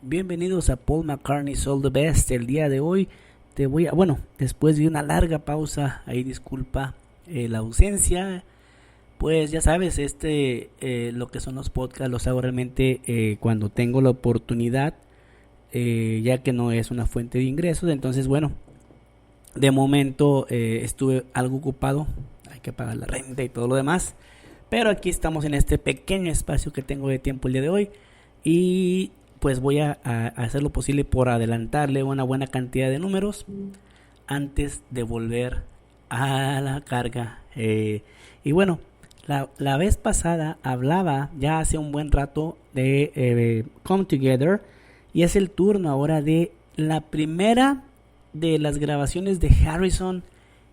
Bienvenidos a Paul McCartney's All the Best. El día de hoy después de una larga pausa, ahí disculpa la ausencia, pues ya sabes, lo que son los podcasts los hago realmente cuando tengo la oportunidad, ya que no es una fuente de ingresos. Entonces, bueno, de momento estuve algo ocupado, hay que pagar la renta y todo lo demás, pero aquí estamos en este pequeño espacio que tengo de tiempo el día de hoy y pues voy a hacer lo posible por adelantarle una buena cantidad de números antes de volver a la carga. Y bueno, la vez pasada hablaba ya hace un buen rato de Come Together, y es el turno ahora de la primera de las grabaciones de Harrison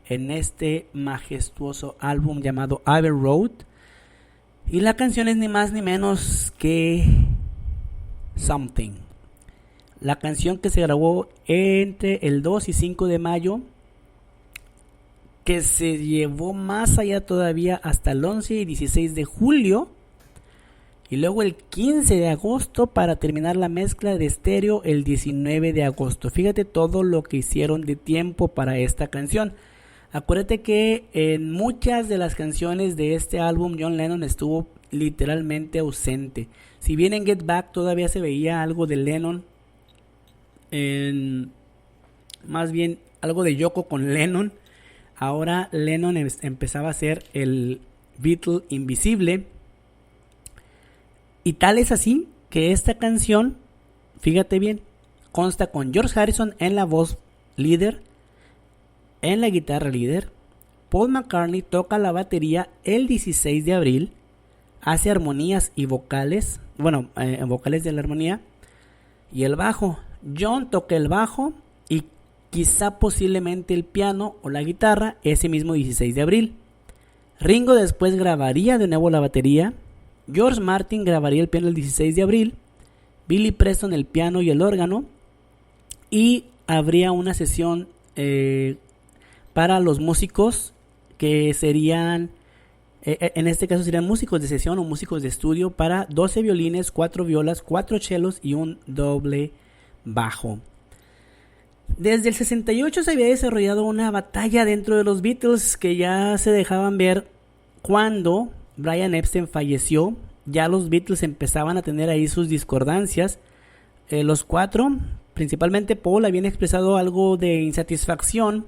en este majestuoso álbum llamado Abbey Road, y la canción es ni más ni menos que Something. La canción que se grabó entre el 2 y 5 de mayo, que se llevó más allá todavía hasta el 11 y 16 de julio, y luego el 15 de agosto para terminar la mezcla de estéreo el 19 de agosto. Fíjate todo lo que hicieron de tiempo para esta canción. Acuérdate que en muchas de las canciones de este álbum John Lennon estuvo literalmente ausente. Si bien en Get Back todavía se veía algo de Lennon, más bien algo de Yoko con Lennon, ahora Lennon empezaba a ser el Beatle invisible. Y tal es así que esta canción, fíjate bien, consta con George Harrison en la voz líder, en la guitarra líder. Paul McCartney toca la batería el 16 de abril, hace armonías y vocales, vocales de la armonía, y el bajo. John toca el bajo y quizá posiblemente el piano o la guitarra ese mismo 16 de abril. Ringo después grabaría de nuevo la batería. George Martin grabaría el piano el 16 de abril. Billy Preston el piano y el órgano. Y habría una sesión para los músicos que serían, en este caso serían músicos de sesión o músicos de estudio, para 12 violines, 4 violas, 4 chelos y un doble bajo. Desde el 68 se había desarrollado una batalla dentro de los Beatles que ya se dejaban ver cuando Brian Epstein falleció. Ya los Beatles empezaban a tener ahí sus discordancias. Los cuatro, principalmente Paul, habían expresado algo de insatisfacción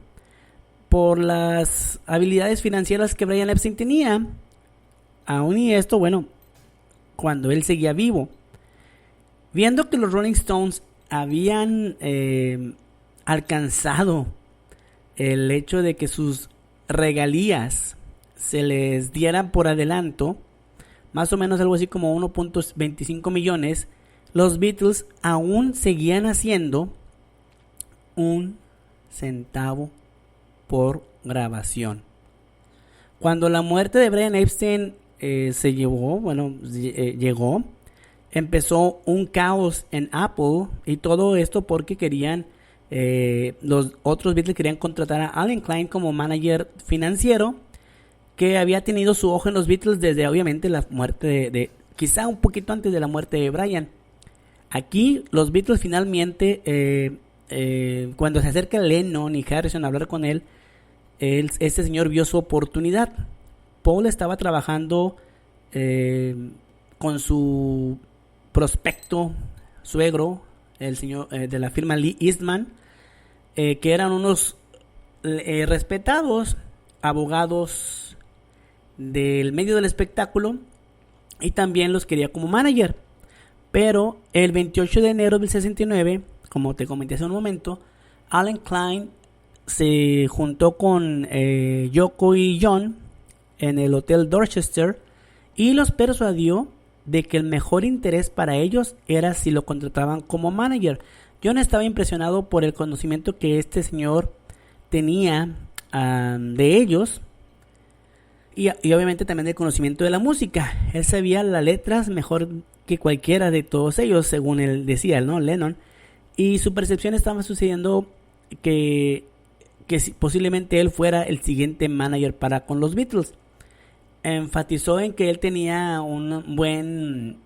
por las habilidades financieras que Brian Epstein tenía. Aún y esto, cuando él seguía vivo. Viendo que los Rolling Stones habían alcanzado el hecho de que sus regalías se les dieran por adelanto, más o menos algo así como 1.25 millones, los Beatles aún seguían haciendo un centavo por grabación. Cuando la muerte de Brian Epstein llegó, empezó un caos en Apple, y todo esto porque los otros Beatles querían contratar a Alan Klein como manager financiero, que había tenido su ojo en los Beatles desde obviamente la muerte de quizá un poquito antes de la muerte de Brian. Aquí los Beatles finalmente, cuando se acerca Lennon y Harrison a hablar con él, este señor vio su oportunidad. Paul estaba trabajando con su prospecto suegro, el señor de la firma Lee Eastman, que eran unos respetados abogados del medio del espectáculo, y también los quería como manager. Pero el 28 de enero del 69, como te comenté hace un momento, Alan Klein se juntó con Yoko y John en el Hotel Dorchester y los persuadió de que el mejor interés para ellos era si lo contrataban como manager. John estaba impresionado por el conocimiento que este señor tenía de ellos, y obviamente también del conocimiento de la música. Él sabía las letras mejor que cualquiera de todos ellos, según él decía, ¿no? Lennon. Y su percepción estaba sucediendo que posiblemente él fuera el siguiente manager con los Beatles. Enfatizó en que él tenía un buen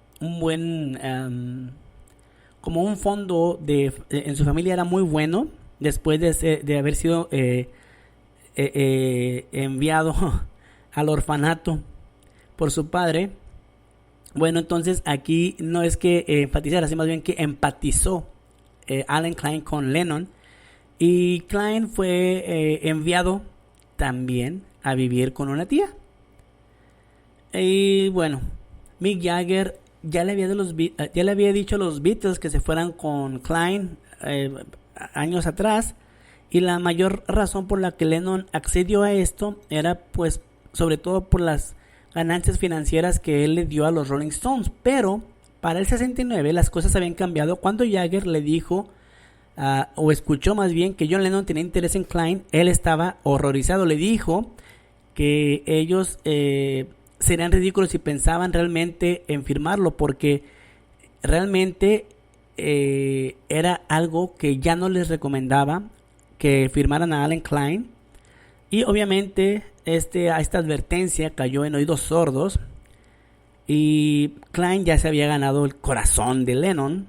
como un fondo en su familia era muy bueno, después de haber sido enviado al orfanato por su padre. Bueno, entonces aquí no es que enfatizara, sino más bien que empatizó Alan Klein con Lennon, y Klein fue enviado también a vivir con una tía. Y bueno, Mick Jagger ya le había dicho a los Beatles que se fueran con Klein años atrás, y la mayor razón por la que Lennon accedió a esto era pues sobre todo por las ganancias financieras que él le dio a los Rolling Stones. Pero para el 69 las cosas habían cambiado cuando Jagger le dijo o escuchó más bien que John Lennon tenía interés en Klein. Él estaba horrorizado, le dijo que ellos serían ridículos si pensaban realmente en firmarlo, porque realmente era algo que ya no les recomendaba que firmaran a Alan Klein. Y obviamente esta advertencia cayó en oídos sordos, y Klein ya se había ganado el corazón de Lennon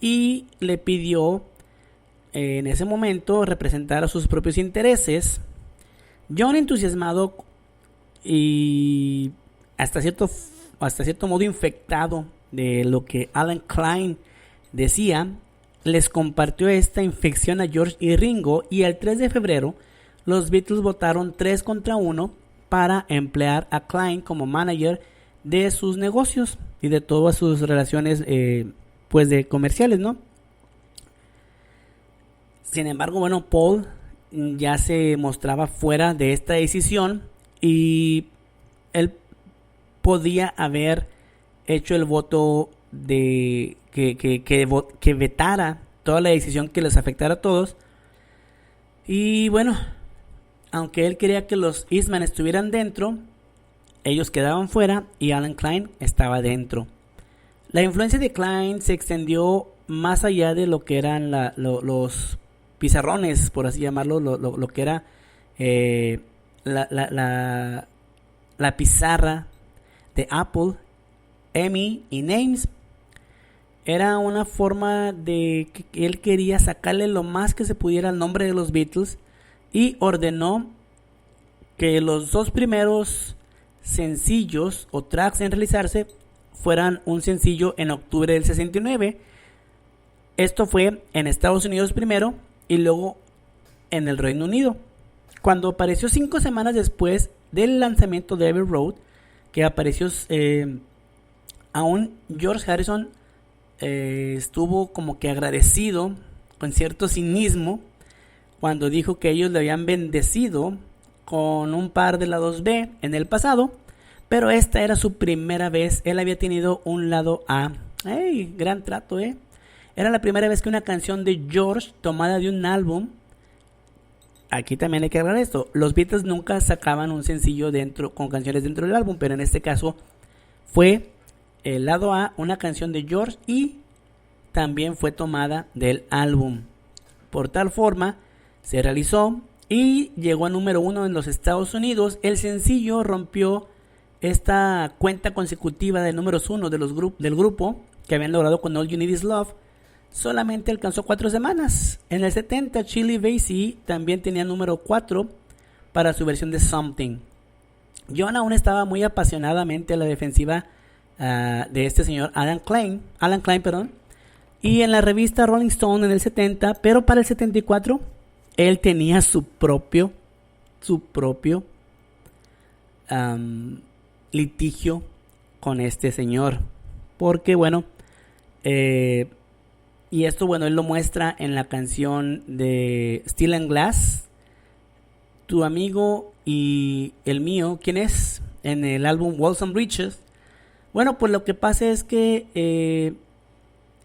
y le pidió en ese momento representar a sus propios intereses. John, entusiasmado y hasta cierto modo infectado de lo que Alan Klein decía, les compartió esta infección a George y Ringo, y el 3 de febrero los Beatles votaron 3-1 para emplear a Klein como manager de sus negocios y de todas sus relaciones pues de comerciales, ¿no? Sin embargo, bueno, Paul ya se mostraba fuera de esta decisión, y él podía haber hecho el voto de que vetara toda la decisión que les afectara a todos. Y bueno, aunque él quería que los Eastman estuvieran dentro, ellos quedaban fuera y Alan Klein estaba dentro. La influencia de Klein se extendió más allá de lo que eran los pizarrones, por así llamarlo, lo que era la pizarra de Apple, EMI y Names. Era una forma de que él quería sacarle lo más que se pudiera al nombre de los Beatles, y ordenó que los 2 primeros sencillos o tracks en realizarse fueran un sencillo en octubre del 69. Esto fue en Estados Unidos primero y luego en el Reino Unido. Cuando apareció 5 semanas después del lanzamiento de Abbey Road, que apareció aún George Harrison estuvo como que agradecido con cierto cinismo cuando dijo que ellos le habían bendecido con un par de lados B en el pasado, pero esta era su primera vez. Él había tenido un lado A. ¡Ey! Gran trato, ¿eh? Era la primera vez que una canción de George tomada de un álbum. Aquí también hay que aclarar esto: los Beatles nunca sacaban un sencillo con canciones dentro del álbum, pero en este caso fue el lado A, una canción de George, y también fue tomada del álbum. Por tal forma se realizó y llegó a número 1 en los Estados Unidos. El sencillo rompió esta cuenta consecutiva de números 1 del grupo que habían logrado con All You Need Is Love. Solamente alcanzó 4 semanas. En el 70, Shirley Bassey también tenía número 4 para su versión de Something. John aún estaba muy apasionadamente a la defensiva de este señor Alan Klein, y en la revista Rolling Stone en el 70, pero para el 74 él tenía su propio litigio con este señor, porque bueno, y esto bueno, él lo muestra en la canción de Steel and Glass, Tu amigo y el mío, ¿quién es? En el álbum Walls and Bridges. Bueno, pues lo que pasa es que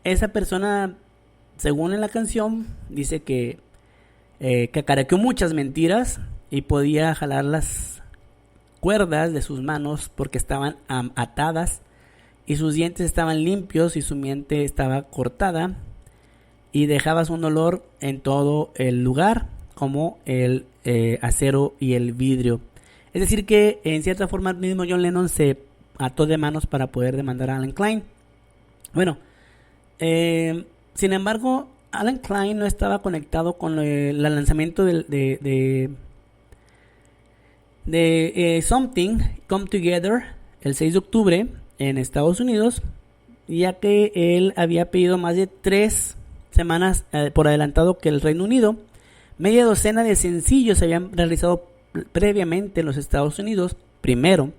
esa persona, según en la canción, dice que cacaraqueó muchas mentiras y podía jalar las cuerdas de sus manos porque estaban atadas, y sus dientes estaban limpios y su mente estaba cortada, y dejabas un olor en todo el lugar como el acero y el vidrio. Es decir que en cierta forma el mismo John Lennon se ató de manos para poder demandar a Alan Klein. Bueno, Sin embargo, Alan Klein no estaba conectado con el lanzamiento de Something Come Together el 6 de octubre en Estados Unidos, ya que él había pedido más de 3 semanas por adelantado que el Reino Unido. Media docena de sencillos se habían realizado previamente en los Estados Unidos primero,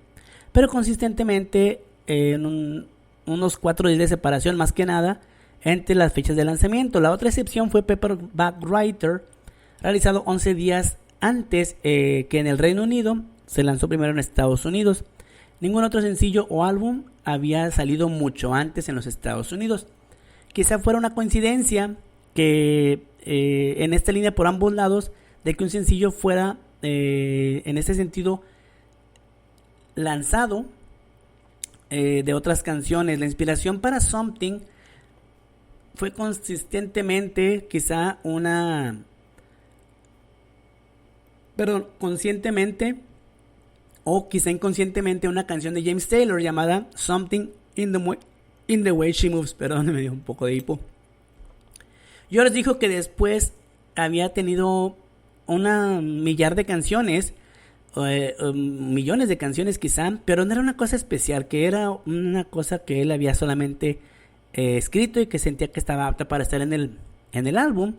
pero consistentemente en unos 4 días de separación más que nada entre las fechas de lanzamiento. La otra excepción fue Paperback Writer, realizado 11 días antes que en el Reino Unido. Se lanzó primero en Estados Unidos. Ningún otro sencillo o álbum había salido mucho antes en los Estados Unidos. Quizá fuera una coincidencia que en esta línea por ambos lados de que un sencillo fuera en ese sentido lanzado de otras canciones. La inspiración para Something fue conscientemente conscientemente o quizá inconscientemente una canción de James Taylor llamada Something in the Way She Moves. Perdón, me dio un poco de hipo. George dijo que después había tenido una millar de canciones, millones de canciones quizá, pero no era una cosa especial, que era una cosa que él había solamente escrito y que sentía que estaba apta para estar en el álbum.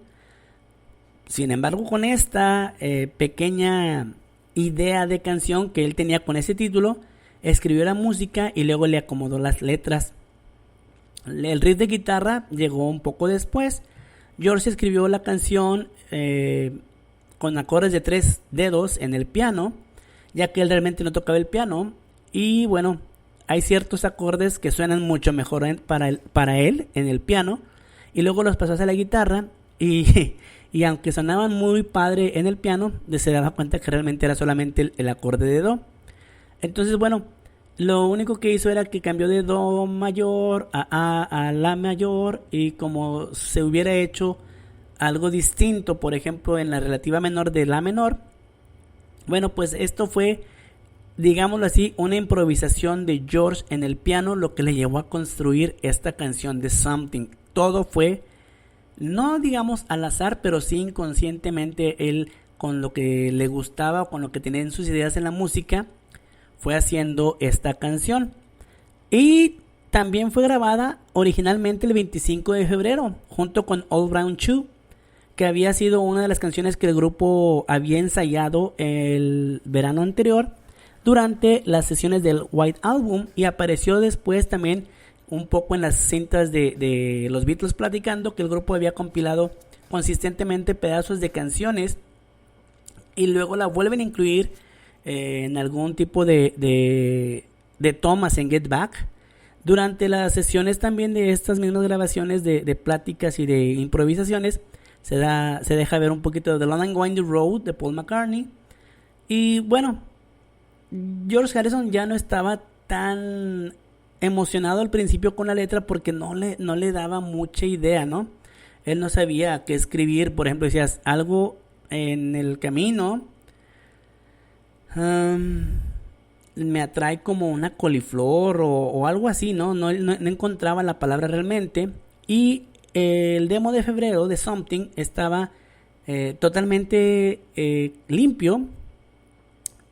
Sin embargo, con esta pequeña idea de canción que él tenía con ese título, escribió la música y luego le acomodó las letras. El riff de guitarra llegó un poco después. George escribió la canción con acordes de 3 dedos en el piano, ya que él realmente no tocaba el piano. Y bueno, hay ciertos acordes que suenan mucho mejor para él en el piano, y luego los pasó a la guitarra y aunque sonaban muy padre en el piano, se daba cuenta que realmente era solamente el acorde de do. Entonces bueno, lo único que hizo era que cambió de do mayor a la mayor, y como se hubiera hecho algo distinto, por ejemplo en la relativa menor de la menor, bueno, pues esto fue, digámoslo así, una improvisación de George en el piano, lo que le llevó a construir esta canción de Something. Todo fue, no digamos al azar, pero sí inconscientemente. Él, con lo que le gustaba o con lo que tenía en sus ideas en la música, fue haciendo esta canción. Y también fue grabada originalmente el 25 de febrero junto con Old Brown Shoe, que había sido una de las canciones que el grupo había ensayado el verano anterior durante las sesiones del White Album, y apareció después también un poco en las cintas de los Beatles platicando, que el grupo había compilado consistentemente pedazos de canciones y luego la vuelven a incluir en algún tipo de tomas en Get Back. Durante las sesiones también de estas mismas grabaciones de pláticas y de improvisaciones se deja ver un poquito de The Long and Winding Road de Paul McCartney. Y bueno, George Harrison ya no estaba tan emocionado al principio con la letra porque no le daba mucha idea, ¿no? Él no sabía qué escribir. Por ejemplo, decías algo en el camino, me atrae como una coliflor o algo así, ¿no? No encontraba la palabra realmente. Y el demo de febrero de Something estaba totalmente limpio.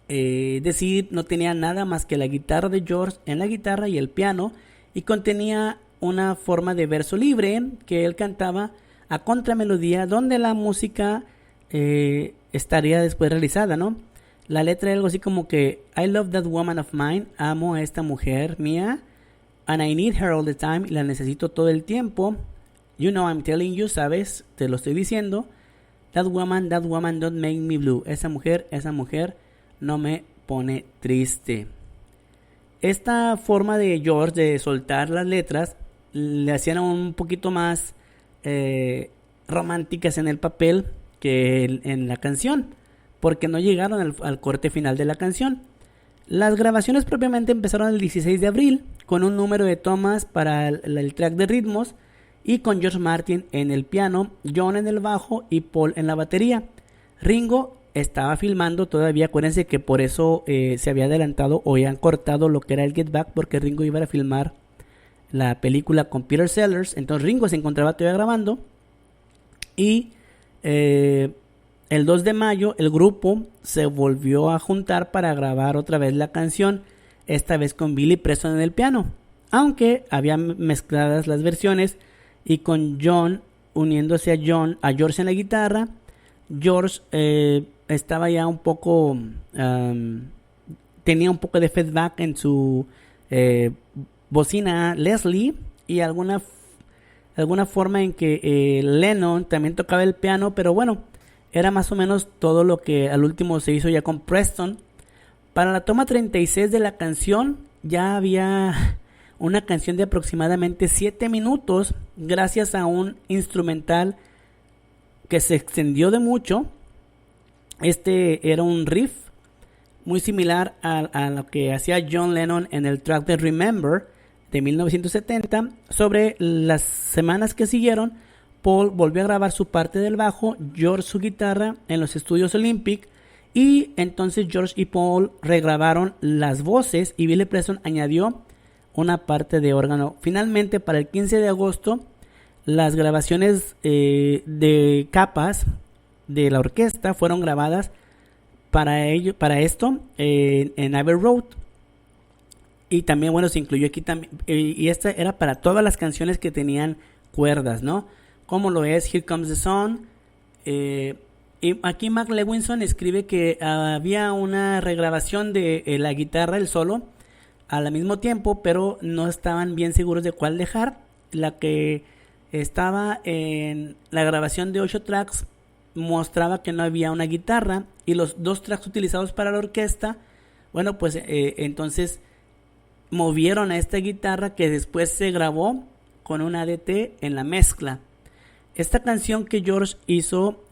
Es decir, no tenía nada más que la guitarra de George en la guitarra y el piano, y contenía una forma de verso libre que él cantaba a contramelodía, donde la música estaría después realizada, ¿no? La letra es algo así como que I love that woman of mine, amo a esta mujer mía, and I need her all the time, y la necesito todo el tiempo. You know I'm telling you, sabes, te lo estoy diciendo. That woman don't make me blue, esa mujer no me pone triste. Esta forma de George de soltar las letras le hacían un poquito más románticas en el papel que en la canción, porque no llegaron al corte final de la canción. Las grabaciones propiamente empezaron el 16 de abril con un número de tomas para el track de ritmos, y con George Martin en el piano, John en el bajo y Paul en la batería. Ringo estaba filmando todavía, acuérdense que por eso se había adelantado o habían cortado lo que era el Get Back, porque Ringo iba a filmar la película con Peter Sellers. Entonces Ringo se encontraba todavía grabando y el 2 de mayo el grupo se volvió a juntar para grabar otra vez la canción, esta vez con Billy Preston en el piano, aunque habían mezcladas las versiones y con John uniéndose a George en la guitarra. George estaba ya un poco, tenía un poco de feedback en su bocina Leslie y alguna forma en que Lennon también tocaba el piano, pero bueno, era más o menos todo lo que al último se hizo ya con Preston. Para la toma 36 de la canción ya había una canción de aproximadamente 7 minutos gracias a un instrumental que se extendió de mucho. Este era un riff muy similar a lo que hacía John Lennon en el track de Remember de 1970. Sobre las semanas que siguieron, Paul volvió a grabar su parte del bajo, George su guitarra en los estudios Olympic, y entonces George y Paul regrabaron las voces y Billy Preston añadió una parte de órgano. Finalmente, para el 15 de agosto, las grabaciones de capas de la orquesta fueron grabadas para esto en Abbey Road. Y también, bueno, se incluyó aquí también, y esta era para todas las canciones que tenían cuerdas, ¿no? Como lo es Here Comes the Sun. Y aquí Mark Levinson escribe que había una regrabación de la guitarra, el solo, al mismo tiempo, pero no estaban bien seguros de cuál dejar. La que estaba en la grabación de 8 tracks mostraba que no había una guitarra, y los 2 tracks utilizados para la orquesta, bueno, pues entonces movieron a esta guitarra que después se grabó con un ADT en la mezcla. Esta canción que George hizo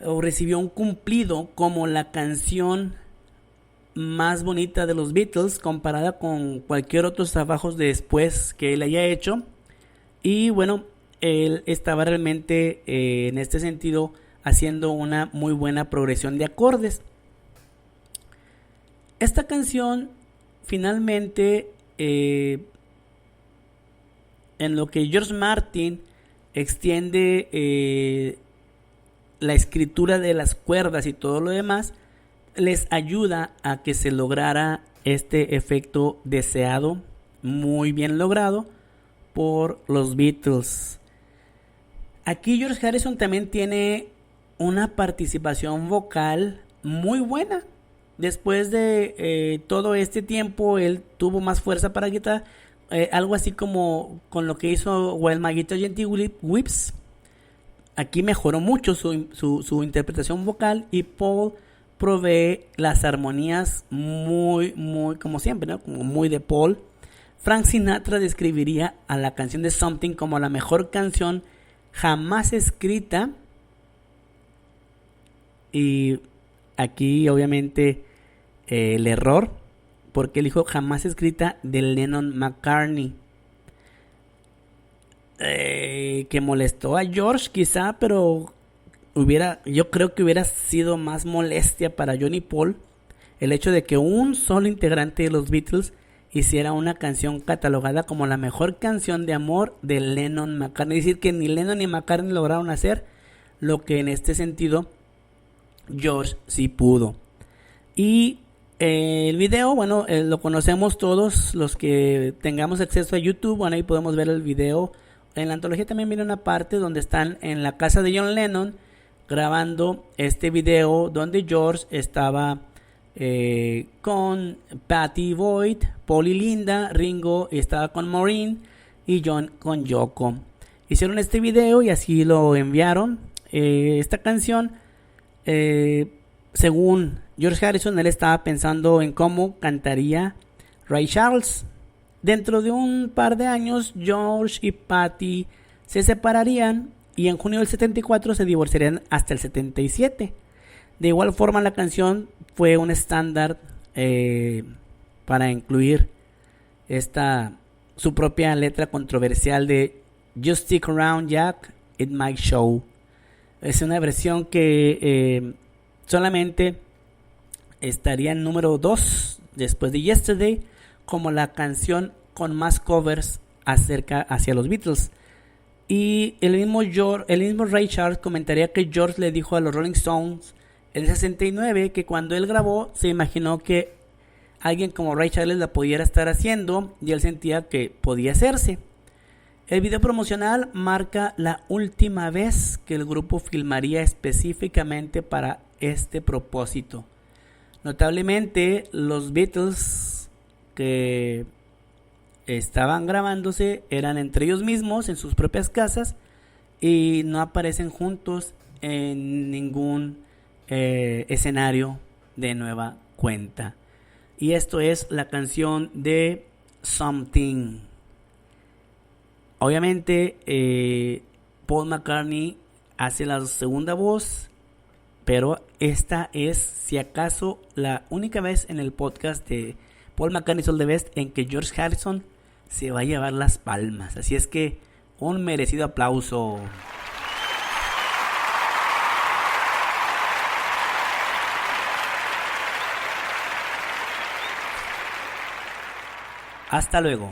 recibió un cumplido como la canción más bonita de los Beatles comparada con cualquier otro trabajos después que él haya hecho. Y bueno, él estaba realmente en este sentido haciendo una muy buena progresión de acordes. Esta canción finalmente, en lo que George Martin extiende la escritura de las cuerdas y todo lo demás, les ayuda a que se lograra este efecto deseado, muy bien logrado por los Beatles. Aquí George Harrison también tiene una participación vocal muy buena. Después de todo este tiempo, él tuvo más fuerza para guitarra, algo así como con lo que hizo While My Guitar Gently Weeps. Aquí mejoró mucho su interpretación vocal, y Paul provee las armonías muy, como siempre, ¿no? Como muy de Paul. Frank Sinatra describiría a la canción de Something como la mejor canción jamás escrita. Y aquí obviamente el error, porque él dijo jamás escrita de Lennon-McCartney, que molestó a George quizá, pero yo creo que hubiera sido más molestia para John y Paul el hecho de que un solo integrante de los Beatles hiciera una canción catalogada como la mejor canción de amor de Lennon-McCartney. Es decir, que ni Lennon ni McCartney lograron hacer lo que en este sentido George sí pudo. Y el video, bueno, lo conocemos todos los que tengamos acceso a YouTube. Bueno, ahí podemos ver el video. En la antología también viene una parte donde están en la casa de John Lennon grabando este video, donde George estaba con Patty Boyd, Paul y Linda, Ringo estaba con Maureen y John con Yoko. Hicieron este video y así lo enviaron. Esta canción, según George Harrison, él estaba pensando en cómo cantaría Ray Charles. Dentro de un par de años, George y Patty se separarían y en junio del 74 se divorciarían hasta el 77. De igual forma, la canción fue un estándar para incluir su propia letra controversial de Just Stick Around Jack, It Might Show. Es una versión que solamente estaría en número 2 después de Yesterday, como la canción con más covers hacia los Beatles. Y el mismo Ray Charles comentaría que George le dijo a los Rolling Stones en el 69 que cuando él grabó se imaginó que alguien como Ray Charles la pudiera estar haciendo y él sentía que podía hacerse. El video promocional marca la última vez que el grupo filmaría específicamente para este propósito. Notablemente, los Beatles que estaban grabándose eran entre ellos mismos en sus propias casas y no aparecen juntos en ningún escenario de nueva cuenta. Y esto es la canción de Something. Obviamente Paul McCartney hace la segunda voz, pero esta es, si acaso, la única vez en el podcast de Paul McCartney All the Best en que George Harrison se va a llevar las palmas. Así es que un merecido aplauso. Hasta luego.